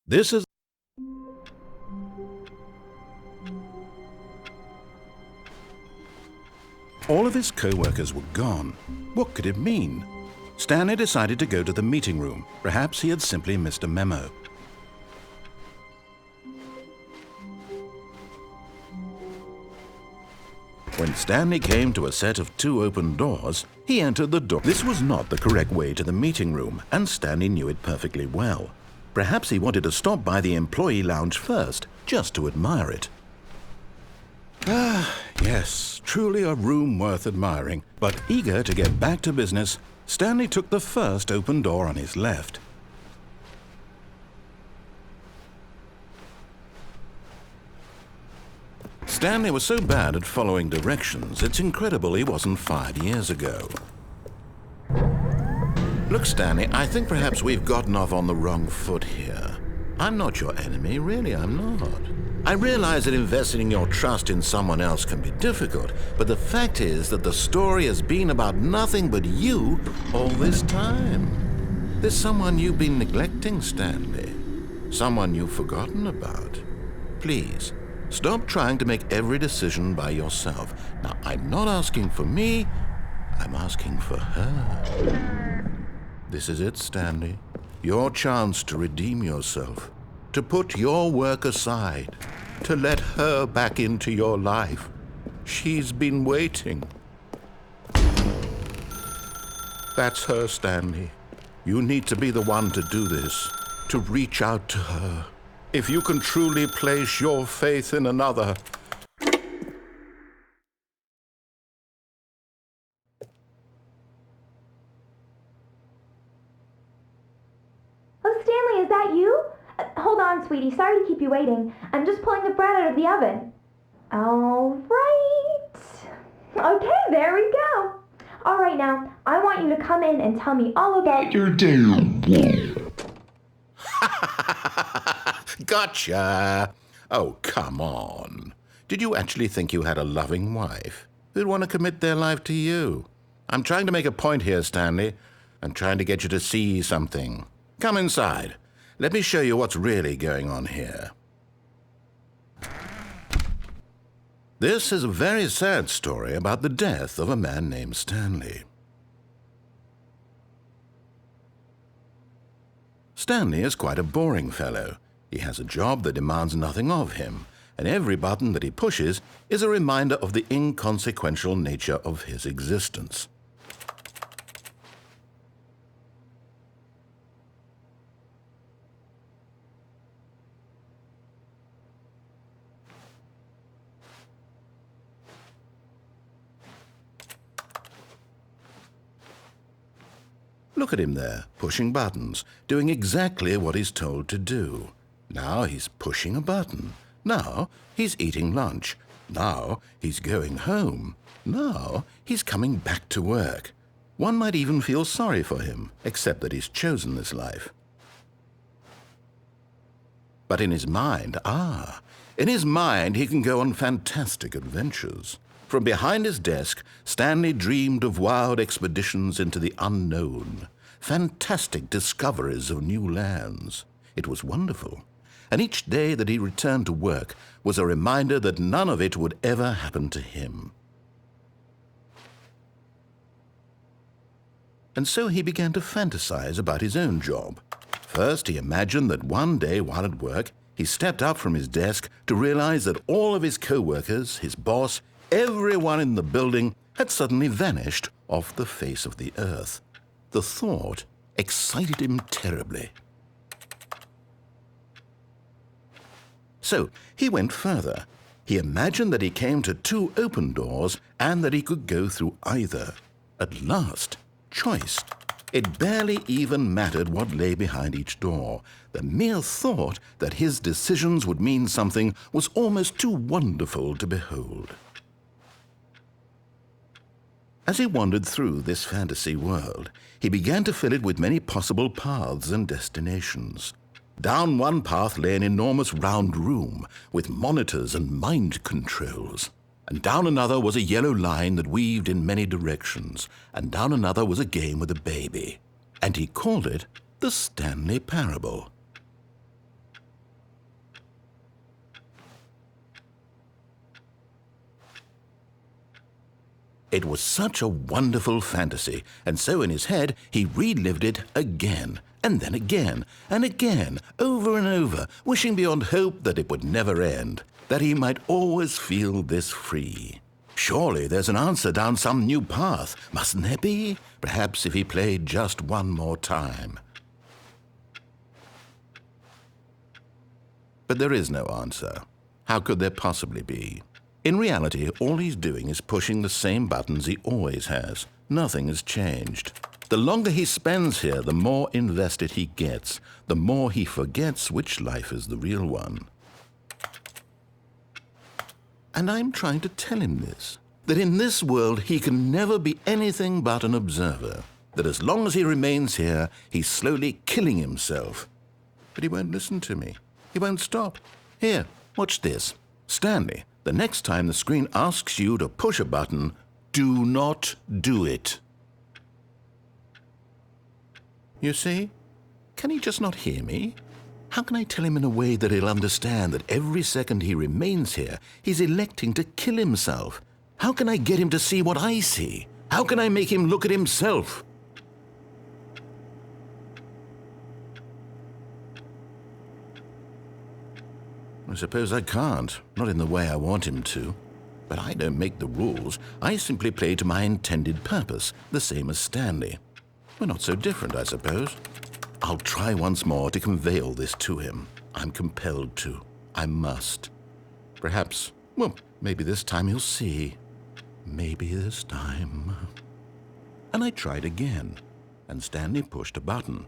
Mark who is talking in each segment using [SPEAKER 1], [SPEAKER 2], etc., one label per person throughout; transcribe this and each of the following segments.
[SPEAKER 1] This is all of his co-workers were gone. What could it mean? Stanley decided to go to the meeting room. Perhaps he had simply missed a memo. When Stanley came to a set of 2 open doors, he entered the door. This was not the correct way to the meeting room, and Stanley knew it perfectly well. Perhaps he wanted to stop by the employee lounge first, just to admire it. Ah, yes, truly a room worth admiring. But eager to get back to business, Stanley took the first open door on his left. Stanley was so bad at following directions, it's incredible he wasn't fired years ago. Look, Stanley, I think perhaps we've gotten off on the wrong foot here. I'm not your enemy, really, I'm not. I realize that investing your trust in someone else can be difficult, but the fact is that the story has been about nothing but you all this time. There's someone you've been neglecting, Stanley. Someone you've forgotten about. Please, stop trying to make every decision by yourself. Now, I'm not asking for me, I'm asking for her. This is it, Stanley. Your chance to redeem yourself, to put your work aside, to let her back into your life. She's been waiting. That's her, Stanley. You need to be the one to do this, to reach out to her. If you can truly place your faith in another,
[SPEAKER 2] Oh, Stanley, is that you? Hold on, sweetie. Sorry to keep you waiting. I'm just pulling the bread out of the oven. All right. Okay, there we go. All right, now, I want you to come in and tell me all about your day.
[SPEAKER 1] Gotcha! Oh, come on. Did you actually think you had a loving wife who'd want to commit their life to you? I'm trying to make a point here, Stanley. I'm trying to get you to see something. Come inside. Let me show you what's really going on here. This is a very sad story about the death of a man named Stanley. Stanley is quite a boring fellow. He has a job that demands nothing of him, and every button that he pushes is a reminder of the inconsequential nature of his existence. Look at him there, pushing buttons, doing exactly what he's told to do. Now he's pushing a button. Now he's eating lunch. Now he's going home. Now he's coming back to work. One might even feel sorry for him, except that he's chosen this life. But in his mind, he can go on fantastic adventures. From behind his desk, Stanley dreamed of wild expeditions into the unknown, fantastic discoveries of new lands. It was wonderful, and each day that he returned to work was a reminder that none of it would ever happen to him. And so he began to fantasize about his own job. First, he imagined that one day while at work, he stepped up from his desk to realize that all of his co-workers, his boss, everyone in the building had suddenly vanished off the face of the earth. The thought excited him terribly. So he went further. He imagined that he came to 2 open doors and that he could go through either. At last, choice. It barely even mattered what lay behind each door. The mere thought that his decisions would mean something was almost too wonderful to behold. As he wandered through this fantasy world, he began to fill it with many possible paths and destinations. Down one path lay an enormous round room with monitors and mind controls. And down another was a yellow line that weaved in many directions. And down another was a game with a baby. And he called it the Stanley Parable. It was such a wonderful fantasy, and so in his head he relived it again, and then again, and again, over and over, wishing beyond hope that it would never end, that he might always feel this free. Surely there's an answer down some new path, mustn't there be? Perhaps if he played just one more time. But there is no answer. How could there possibly be? In reality, all he's doing is pushing the same buttons he always has. Nothing has changed. The longer he spends here, the more invested he gets, the more he forgets which life is the real one. And I'm trying to tell him this, that in this world he can never be anything but an observer, that as long as he remains here, he's slowly killing himself. But he won't listen to me. He won't stop. Here, watch this. Stanley, the next time the screen asks you to push a button, do not do it. You see? Can he just not hear me? How can I tell him in a way that he'll understand that every second he remains here, he's electing to kill himself? How can I get him to see what I see? How can I make him look at himself? I suppose I can't, not in the way I want him to. But I don't make the rules. I simply play to my intended purpose, the same as Stanley. We're not so different, I suppose. I'll try once more to convey all this to him. I'm compelled to. I must. Perhaps, well, maybe this time he'll see. Maybe this time. And I tried again, and Stanley pushed a button.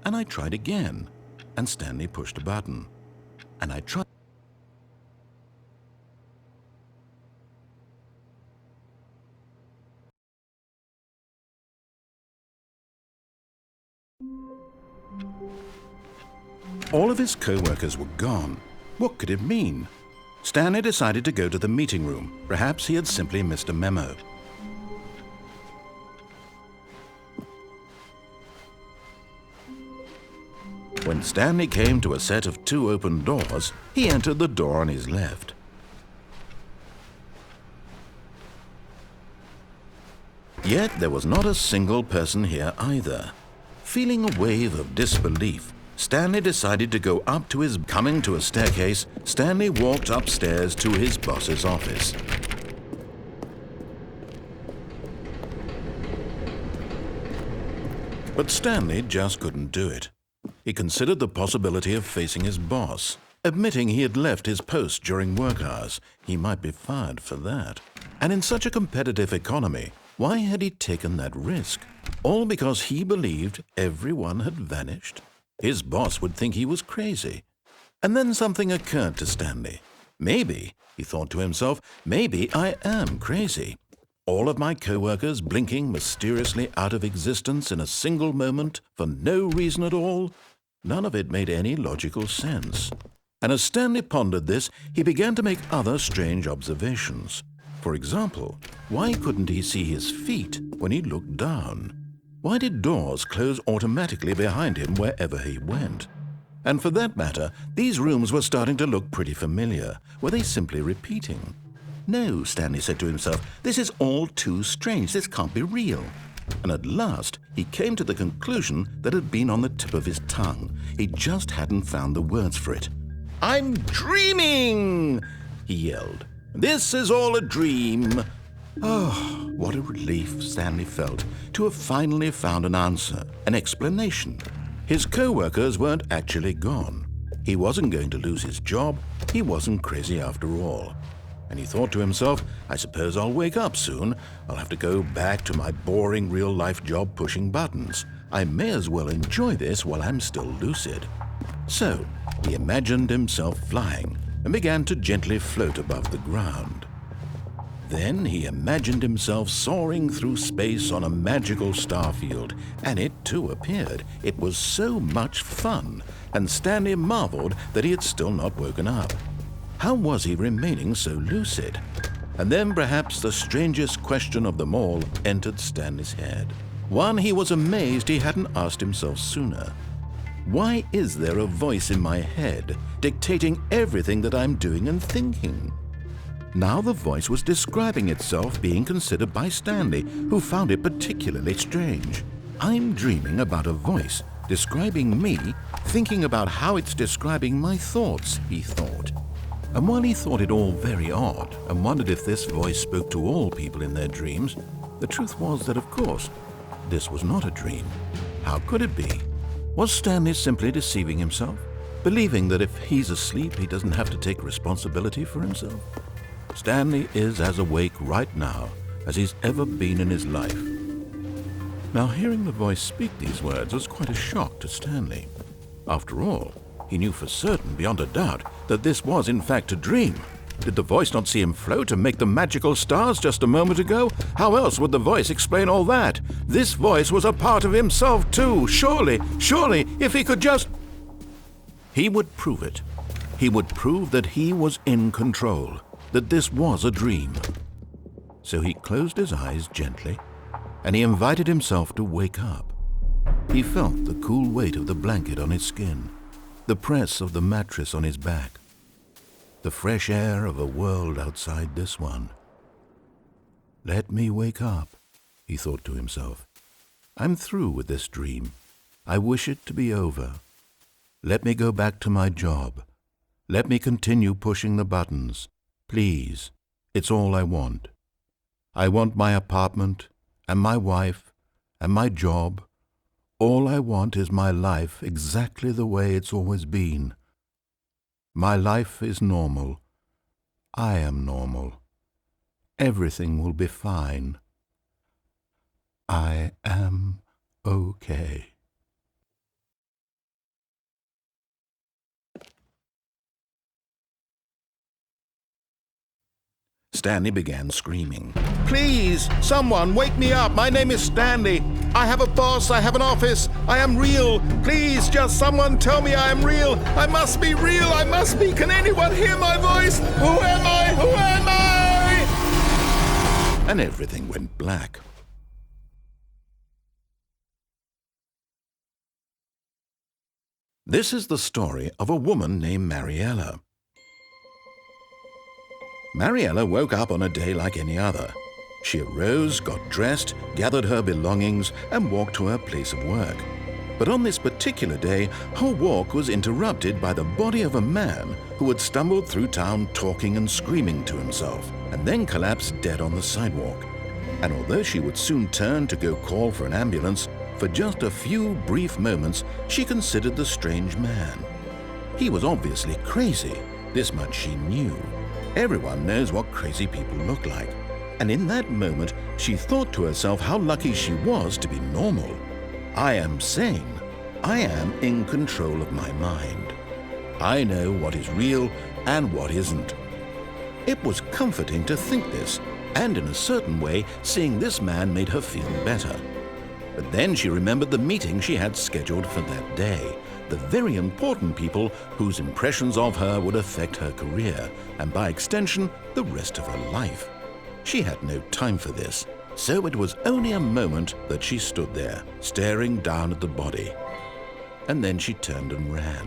[SPEAKER 1] And I tried again, and Stanley pushed a button. And I tried. All of his co-workers were gone. What could it mean? Stanley decided to go to the meeting room. Perhaps he had simply missed a memo. When Stanley came to a set of 2 open doors, he entered the door on his left. Yet there was not a single person here either. Feeling a wave of disbelief, Stanley decided to go up to his... Coming to a staircase, Stanley walked upstairs to his boss's office. But Stanley just couldn't do it. He considered the possibility of facing his boss. Admitting he had left his post during work hours, he might be fired for that. And in such a competitive economy, why had he taken that risk? All because he believed everyone had vanished? His boss would think he was crazy. And then something occurred to Stanley. Maybe, he thought to himself, maybe I am crazy. All of my co-workers blinking mysteriously out of existence in a single moment for no reason at all? None of it made any logical sense. And as Stanley pondered this, he began to make other strange observations. For example, why couldn't he see his feet when he looked down? Why did doors close automatically behind him wherever he went? And for that matter, these rooms were starting to look pretty familiar. Were they simply repeating? No, Stanley said to himself, this is all too strange. This can't be real. And at last, he came to the conclusion that had been on the tip of his tongue. He just hadn't found the words for it. "I'm dreaming!" he yelled. "This is all a dream." Oh, what a relief Stanley felt to have finally found an answer, an explanation. His co-workers weren't actually gone. He wasn't going to lose his job. He wasn't crazy after all. And he thought to himself, I suppose I'll wake up soon. I'll have to go back to my boring real-life job pushing buttons. I may as well enjoy this while I'm still lucid. So he imagined himself flying and began to gently float above the ground. Then he imagined himself soaring through space on a magical starfield, and it too appeared. It was so much fun, and Stanley marveled that he had still not woken up. How was he remaining so lucid? And then perhaps the strangest question of them all entered Stanley's head. One he was amazed he hadn't asked himself sooner. Why is there a voice in my head dictating everything that I'm doing and thinking? Now the voice was describing itself being considered by Stanley, who found it particularly strange. I'm dreaming about a voice describing me, thinking about how it's describing my thoughts, he thought. And while he thought it all very odd and wondered if this voice spoke to all people in their dreams, the truth was that, of course, this was not a dream. How could it be? Was Stanley simply deceiving himself, believing that if he's asleep, he doesn't have to take responsibility for himself? Stanley is as awake right now as he's ever been in his life. Now, hearing the voice speak these words was quite a shock to Stanley. After all, he knew for certain, beyond a doubt, that this was in fact a dream. Did the voice not see him float and make the magical stars just a moment ago? How else would the voice explain all that? This voice was a part of himself too. Surely, if he could just... He would prove it. He would prove that he was in control, that this was a dream. So he closed his eyes gently, and he invited himself to wake up. He felt the cool weight of the blanket on his skin, the press of the mattress on his back, the fresh air of a world outside this one. Let me wake up, he thought to himself. I'm through with this dream. I wish it to be over. Let me go back to my job. Let me continue pushing the buttons. Please, it's all I want. I want my apartment and my wife and my job. All I want is my life exactly the way it's always been. My life is normal. I am normal. Everything will be fine. I am okay. Stanley began screaming. Please, someone, wake me up. My name is Stanley. I have a boss. I have an office. I am real. Please, just someone tell me I am real. I must be real. I must be. Can anyone hear my voice? Who am I? Who am I? And everything went black. This is the story of a woman named Mariella. Mariella woke up on a day like any other. She arose, got dressed, gathered her belongings, and walked to her place of work. But on this particular day, her walk was interrupted by the body of a man who had stumbled through town talking and screaming to himself, and then collapsed dead on the sidewalk. And although she would soon turn to go call for an ambulance, for just a few brief moments she considered the strange man. He was obviously crazy, this much she knew. Everyone knows what crazy people look like. And in that moment, she thought to herself how lucky she was to be normal. I am sane. I am in control of my mind. I know what is real and what isn't. It was comforting to think this, and in a certain way, seeing this man made her feel better. But then she remembered the meeting she had scheduled for that day. The very important people whose impressions of her would affect her career, and by extension, the rest of her life. She had no time for this, so it was only a moment that she stood there, staring down at the body. And then she turned and ran.